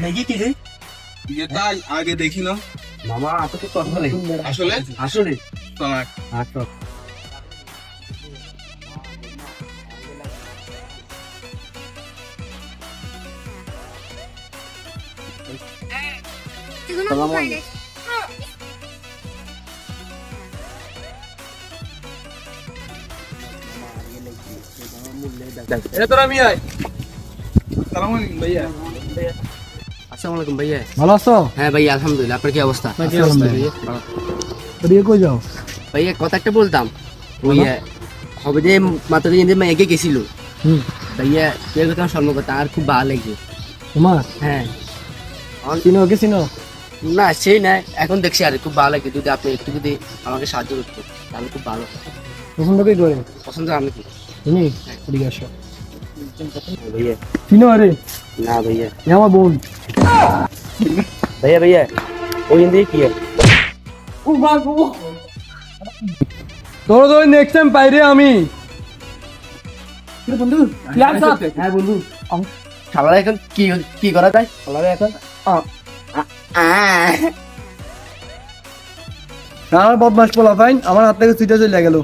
নাকি কি রে তাই আগে দেখি না মামা আপনি তো কথা বলেন আসলে আসলে তোমার আচ্ছা এটা তোরা আমি আয় সালাম আলাইকুম ভাইয়া আসসালামু আলাইকুম ভাইয়া ভালো আছো? হ্যাঁ ভাইয়া আলহামদুলিল্লাহ আপনার কি অবস্থা কি অবস্থা? ওদিকে কই যাও? ভাইয়া কথা একটা বলতাম ওই হবে যে মাত্র যে এগে গেছিল হুম ভাইয়া তুই কথা স্বর্ণকথা আর খুব ভালো লাগছে তোমার হ্যাঁ চিনো ওকে চিনো? না সেই না এখন দেখছি আর খুব ভালো লাগে যদি আপনি একটু যদি আমাকে সাহায্য করতো তাহলে খুব ভালো পছন্দ কই করে? পছন্দ আমি কি তুমি এদিকে আসো। ভাইয়া চিনো আরে? না ভাইয়া এ আমার বোন। ভাইয়া ভাইয়া ওই দিয়ে কি তোর তো নেক্সট টাইম পাইরে আমি। বন্ধু কি আছে? হ্যাঁ বন্ধু খাবার এখন কি কি করা যায় খাবার এখন আহ আর বদমাস পোলা ফাইন আমার হাত থেকে ছুটে চলে গেল।